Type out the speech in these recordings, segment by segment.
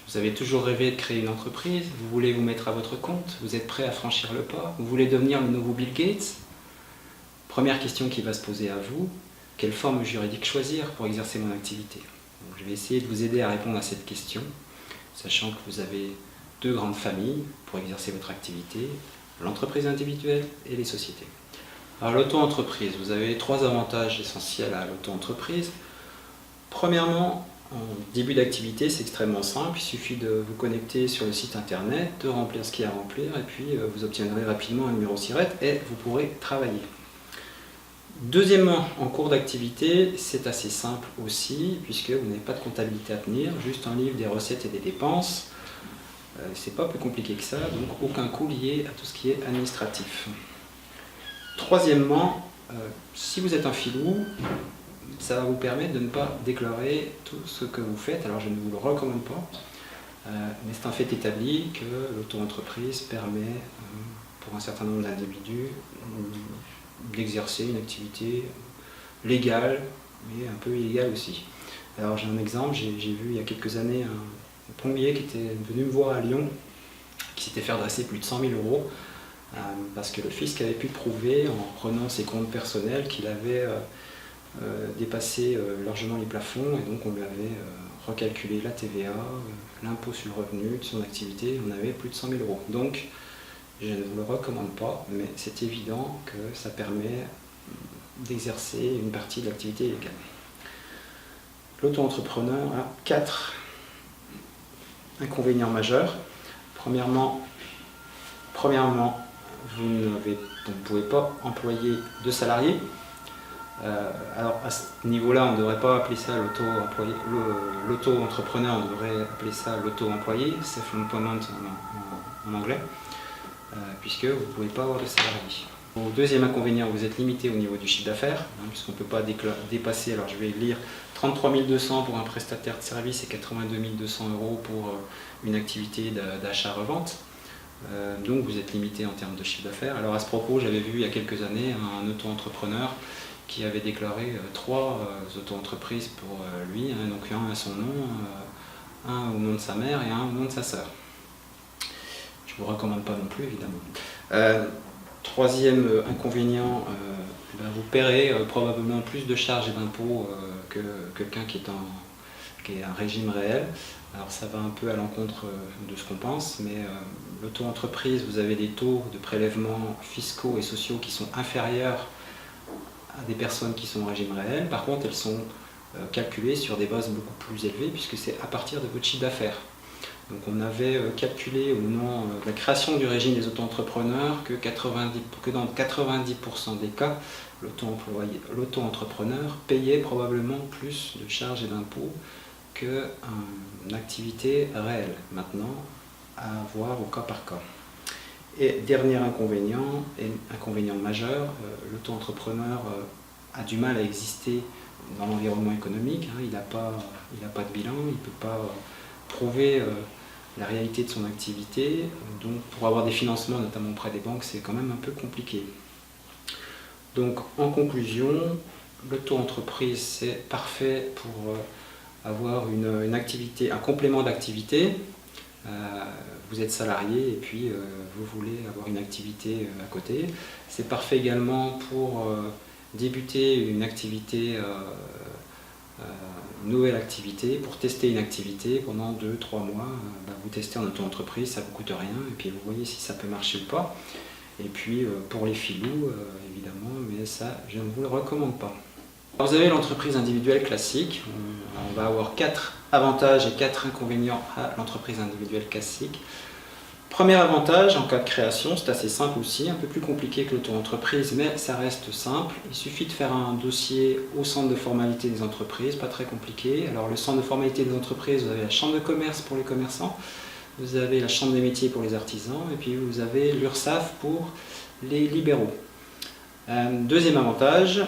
Vous avez toujours rêvé de créer une entreprise, vous voulez vous mettre à votre compte, vous êtes prêt à franchir le pas, vous voulez devenir le nouveau Bill Gates. Première question qui va se poser à vous, quelle forme juridique choisir pour exercer mon activité? Donc, je vais essayer de vous aider à répondre à cette question, sachant que vous avez deux grandes familles pour exercer votre activité, l'entreprise individuelle et les sociétés. Alors l'auto-entreprise, vous avez trois avantages essentiels à l'auto-entreprise. Premièrement, en début d'activité, c'est extrêmement simple, il suffit de vous connecter sur le site internet, de remplir ce qu'il y a à remplir et puis vous obtiendrez rapidement un numéro SIRET et vous pourrez travailler. Deuxièmement, en cours d'activité, c'est assez simple aussi puisque vous n'avez pas de comptabilité à tenir, juste un livre des recettes et des dépenses. C'est pas plus compliqué que ça, donc aucun coût lié à tout ce qui est administratif. Troisièmement, si vous êtes un filou, ça va vous permettre de ne pas déclarer tout ce que vous faites. Alors je ne vous le recommande pas, mais c'est un fait établi que l'auto-entreprise permet pour un certain nombre d'individus d'exercer une activité légale, mais un peu illégale aussi. Alors j'ai un exemple, j'ai vu il y a quelques années un plombier qui était venu me voir à Lyon, qui s'était fait redresser plus de 100 000 euros, parce que le fisc avait pu prouver, en prenant ses comptes personnels, qu'il avait dépassé largement les plafonds, et donc on lui avait recalculé la TVA, l'impôt sur le revenu de son activité, on avait plus de 100 000 euros. Donc je ne vous le recommande pas, mais c'est évident que ça permet d'exercer une partie de l'activité légale. L'auto-entrepreneur a 4 inconvénients majeurs. Premièrement, vous ne pouvez pas employer de salariés. Alors à ce niveau-là, on ne devrait pas appeler ça l'auto-entrepreneur, on devrait appeler ça l'auto-employé, self-employment en anglais, puisque vous ne pouvez pas avoir de salariés. Au deuxième inconvénient, vous êtes limité au niveau du chiffre d'affaires, puisqu'on ne peut pas dépasser, alors je vais lire, 33 200 pour un prestataire de service et 82 200 euros pour une activité d'achat-revente. Donc vous êtes limité en termes de chiffre d'affaires. Alors à ce propos, j'avais vu il y a quelques années un auto-entrepreneur qui avait déclaré 3 auto-entreprises pour lui, donc un à son nom, un au nom de sa mère et un au nom de sa sœur. Je ne vous recommande pas non plus, évidemment. Troisième inconvénient, vous paierez probablement plus de charges et d'impôts que quelqu'un qui est un régime réel. Alors ça va un peu à l'encontre de ce qu'on pense, mais l'auto-entreprise, vous avez des taux de prélèvements fiscaux et sociaux qui sont inférieurs à des personnes qui sont au régime réel. Par contre, elles sont calculées sur des bases beaucoup plus élevées puisque c'est à partir de votre chiffre d'affaires. Donc on avait calculé au moment de la création du régime des auto-entrepreneurs que dans 90% des cas, l'auto-entrepreneur payait probablement plus de charges et d'impôts qu'une activité réelle. Maintenant, à voir au cas par cas. Et dernier inconvénient, et inconvénient majeur, l'auto-entrepreneur a du mal à exister dans l'environnement économique. Il n'a pas de bilan, il ne peut pas prouver la réalité de son activité. Donc pour avoir des financements, notamment auprès des banques, c'est quand même un peu compliqué. Donc en conclusion, l'auto-entreprise, c'est parfait pour avoir une activité, un complément d'activité. Vous êtes salarié et puis vous voulez avoir une activité à côté. C'est parfait également pour débuter une activité, une nouvelle activité, pour tester une activité pendant 2-3 mois. Vous testez en auto-entreprise, ça ne vous coûte rien et puis vous voyez si ça peut marcher ou pas. Et puis pour les filous, évidemment, mais ça je ne vous le recommande pas. Alors, vous avez l'entreprise individuelle classique. On va avoir 4 avantages et 4 inconvénients à l'entreprise individuelle classique. Premier avantage, en cas de création, c'est assez simple aussi, un peu plus compliqué que l'auto-entreprise, mais ça reste simple. Il suffit de faire un dossier au centre de formalité des entreprises, pas très compliqué. Alors le centre de formalité des entreprises, vous avez la chambre de commerce pour les commerçants, vous avez la chambre des métiers pour les artisans, et puis vous avez l'URSSAF pour les libéraux. Deuxième avantage,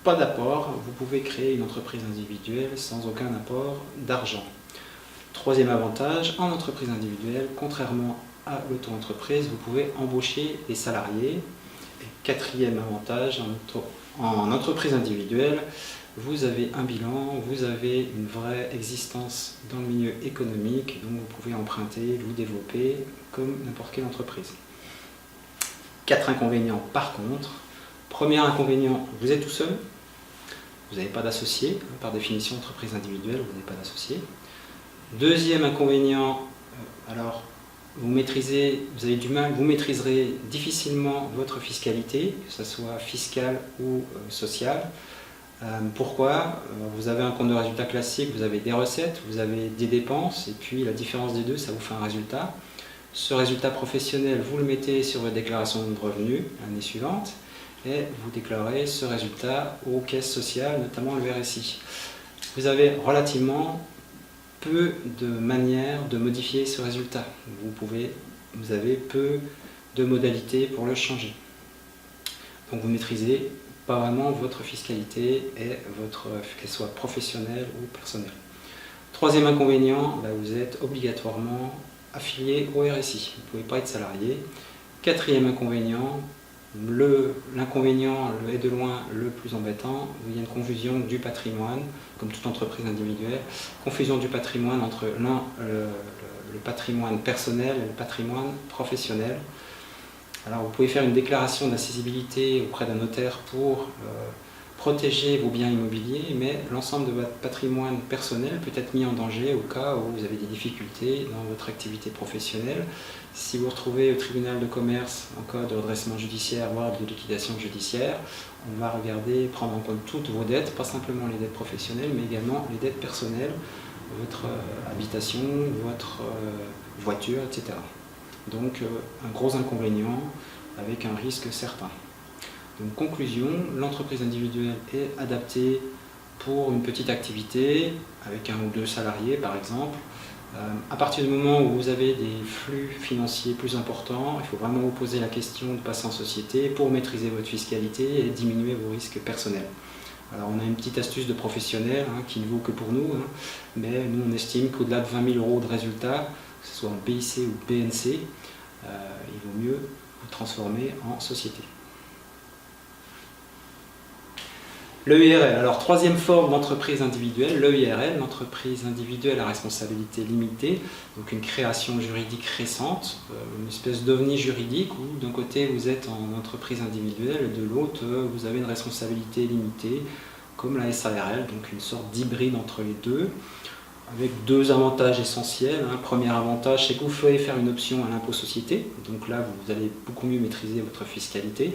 pas d'apport, vous pouvez créer une entreprise individuelle sans aucun apport d'argent. Troisième avantage, en entreprise individuelle, contrairement à l'auto-entreprise, vous pouvez embaucher des salariés Et quatrième avantage, en entreprise individuelle, vous avez un bilan, vous avez une vraie existence dans le milieu économique, donc vous pouvez emprunter, vous développer comme n'importe quelle entreprise. 4 inconvénients par contre. Premier inconvénient, vous êtes tout seul, vous n'avez pas d'associé, par définition entreprise individuelle, vous n'avez pas d'associé. Deuxième inconvénient, alors vous avez du mal, vous maîtriserez difficilement votre fiscalité, que ce soit fiscale ou sociale. Pourquoi? Vous avez un compte de résultat classique, vous avez des recettes, vous avez des dépenses, et puis la différence des deux, ça vous fait un résultat. Ce résultat professionnel, vous le mettez sur votre déclaration de revenus l'année suivante, et vous déclarez ce résultat aux caisses sociales, notamment le RSI. Vous avez relativement peu de manières de modifier ce résultat. Vous avez peu de modalités pour le changer. Donc vous maîtrisez pas vraiment votre fiscalité, et qu'elle soit professionnelle ou personnelle. Troisième inconvénient, vous êtes obligatoirement affilié au RSI. Vous ne pouvez pas être salarié. Quatrième inconvénient, l'inconvénient est de loin le plus embêtant, il y a une confusion du patrimoine, comme toute entreprise individuelle, confusion du patrimoine entre le patrimoine personnel et le patrimoine professionnel. Alors vous pouvez faire une déclaration d'insaisibilité auprès d'un notaire pour protéger vos biens immobiliers, mais l'ensemble de votre patrimoine personnel peut être mis en danger au cas où vous avez des difficultés dans votre activité professionnelle. Si vous vous retrouvez au tribunal de commerce en cas de redressement judiciaire, voire de liquidation judiciaire, on va prendre en compte toutes vos dettes, pas simplement les dettes professionnelles, mais également les dettes personnelles, votre habitation, votre voiture, etc. Donc un gros inconvénient avec un risque certain. Donc conclusion, l'entreprise individuelle est adaptée pour une petite activité, avec 1 ou 2 salariés par exemple. À partir du moment où vous avez des flux financiers plus importants, il faut vraiment vous poser la question de passer en société pour maîtriser votre fiscalité et diminuer vos risques personnels. Alors on a une petite astuce de professionnel qui ne vaut que pour nous, mais nous on estime qu'au-delà de 20 000 € de résultats, que ce soit en BIC ou BNC, il vaut mieux vous transformer en société. L'EIRL, alors troisième forme d'entreprise individuelle, l'EIRL, l'entreprise individuelle à responsabilité limitée, donc une création juridique récente, une espèce d'ovni juridique où d'un côté vous êtes en entreprise individuelle et de l'autre vous avez une responsabilité limitée comme la SARL, donc une sorte d'hybride entre les deux, avec 2 avantages essentiels. Premier avantage, c'est que vous pouvez faire une option à l'impôt société, donc là vous allez beaucoup mieux maîtriser votre fiscalité.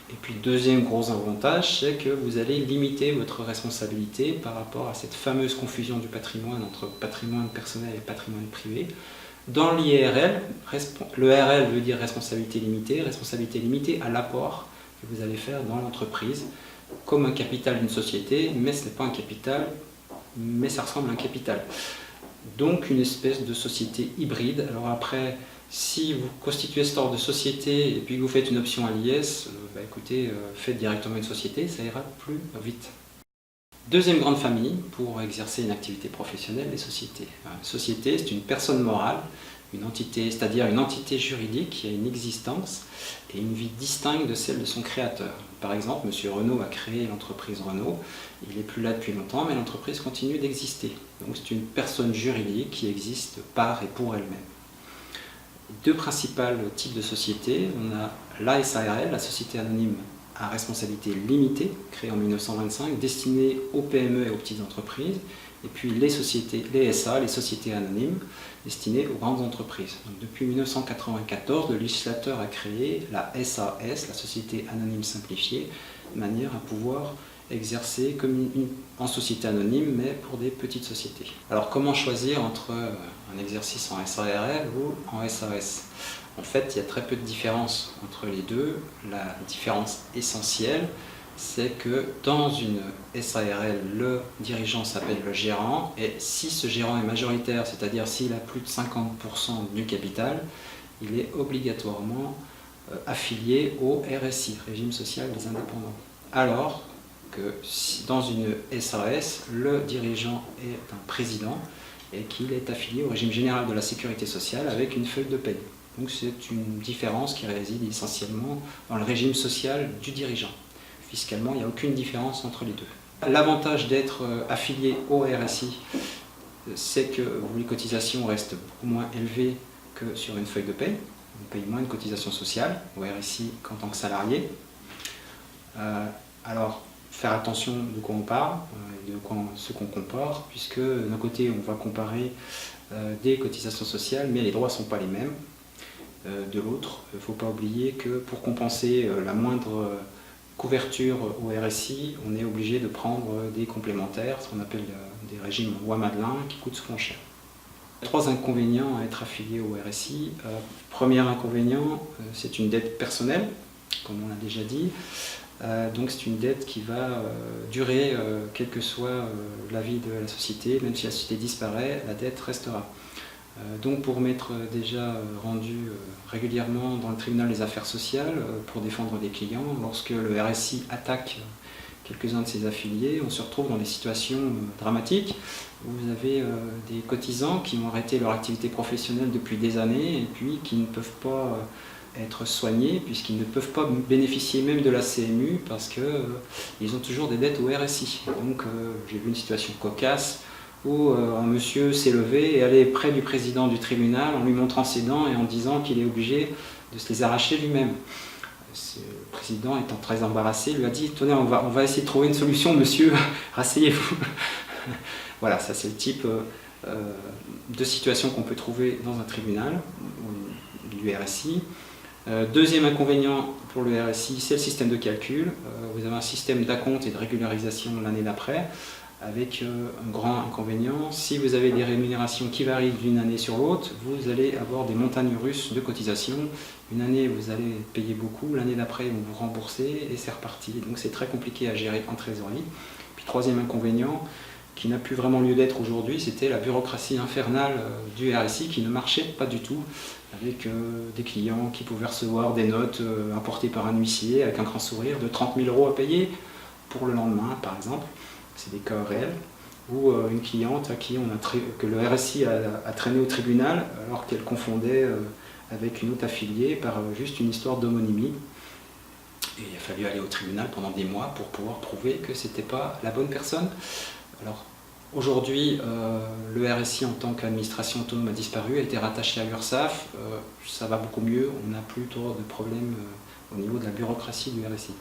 Et puis deuxième gros avantage, c'est que vous allez limiter votre responsabilité par rapport à cette fameuse confusion du patrimoine entre patrimoine personnel et patrimoine privé. Dans l'IRL, le RL veut dire responsabilité limitée à l'apport que vous allez faire dans l'entreprise, comme un capital d'une société, mais ce n'est pas un capital, mais ça ressemble à un capital. Donc une espèce de société hybride. Alors après, si vous constituez ce genre de société et puis que vous faites une option à l'IS, écoutez, faites directement une société, ça ira plus vite. Deuxième grande famille pour exercer une activité professionnelle, les sociétés. Une société, c'est une personne morale, une entité, c'est-à-dire une entité juridique qui a une existence et une vie distincte de celle de son créateur. Par exemple, M. Renault a créé l'entreprise Renault, il n'est plus là depuis longtemps, mais l'entreprise continue d'exister. Donc c'est une personne juridique qui existe par et pour elle-même. 2 principaux types de sociétés, on a la SARL, la société anonyme à responsabilité limitée, créée en 1925, destinée aux PME et aux petites entreprises, et puis les SA, les sociétés anonymes, destinées aux grandes entreprises. Donc, depuis 1994, le législateur a créé la SAS, la société anonyme simplifiée, de manière à pouvoir exercer comme en société anonyme, mais pour des petites sociétés. Alors comment choisir entre un exercice en SARL ou en SAS? En fait, il y a très peu de différence entre les deux. La différence essentielle, c'est que dans une SARL, le dirigeant s'appelle le gérant, et si ce gérant est majoritaire, c'est-à-dire s'il a plus de 50% du capital, il est obligatoirement affilié au RSI, Régime Social des Indépendants. Alors que dans une SAS, le dirigeant est un président et qu'il est affilié au régime général de la sécurité sociale avec une feuille de paie. Donc c'est une différence qui réside essentiellement dans le régime social du dirigeant. Fiscalement, il n'y a aucune différence entre les deux. L'avantage d'être affilié au RSI, c'est que les cotisations restent beaucoup moins élevées que sur une feuille de paie. On paye moins de cotisations sociales au RSI qu'en tant que salarié. Alors, faire attention de quoi on parle, de ce qu'on compare, puisque d'un côté on va comparer des cotisations sociales, mais les droits ne sont pas les mêmes. De l'autre, il ne faut pas oublier que pour compenser la moindre couverture au RSI, on est obligé de prendre des complémentaires, ce qu'on appelle des régimes Roi Madelin, qui coûtent souvent cher. 3 inconvénients à être affilié au RSI. Premier inconvénient, c'est une dette personnelle, comme on l'a déjà dit. Donc c'est une dette qui va durer, quelle que soit la vie de la société, même si la société disparaît, la dette restera. Donc pour m'être déjà rendu régulièrement dans le tribunal des affaires sociales pour défendre des clients, lorsque le RSI attaque quelques-uns de ses affiliés, on se retrouve dans des situations dramatiques où vous avez des cotisants qui ont arrêté leur activité professionnelle depuis des années et puis qui ne peuvent pas être soignés puisqu'ils ne peuvent pas bénéficier même de la CMU parce qu'ils ont toujours des dettes au RSI. Donc j'ai vu une situation cocasse où un monsieur s'est levé et allé près du président du tribunal en lui montrant ses dents et en disant qu'il est obligé de se les arracher lui-même. Le président, étant très embarrassé, lui a dit « Tenez, on va essayer de trouver une solution, monsieur, rasseyez-vous ». Voilà, ça c'est le type de situation qu'on peut trouver dans un tribunal du RSI. Deuxième inconvénient pour le RSI, c'est le système de calcul. Vous avez un système d'acompte et de régularisation l'année d'après, avec un grand inconvénient. Si vous avez des rémunérations qui varient d'une année sur l'autre, vous allez avoir des montagnes russes de cotisations. Une année, vous allez payer beaucoup, l'année d'après, vous vous remboursez et c'est reparti. Donc c'est très compliqué à gérer en trésorerie. Puis troisième inconvénient, qui n'a plus vraiment lieu d'être aujourd'hui, c'était la bureaucratie infernale du RSI qui ne marchait pas du tout, avec des clients qui pouvaient recevoir des notes importées par un huissier avec un grand sourire de 30 000 € à payer pour le lendemain, par exemple. C'est des cas réels. Ou une cliente à qui que le RSI a traîné au tribunal alors qu'elle confondait avec une autre affiliée par juste une histoire d'homonymie. Et il a fallu aller au tribunal pendant des mois pour pouvoir prouver que ce n'était pas la bonne personne. Alors aujourd'hui, le RSI en tant qu'administration autonome a disparu, a été rattaché à l'URSSAF. Ça va beaucoup mieux, on n'a plus trop de problèmes au niveau de la bureaucratie du RSI.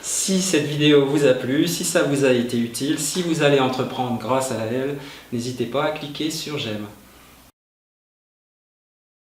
Si cette vidéo vous a plu, si ça vous a été utile, si vous allez entreprendre grâce à elle, n'hésitez pas à cliquer sur j'aime.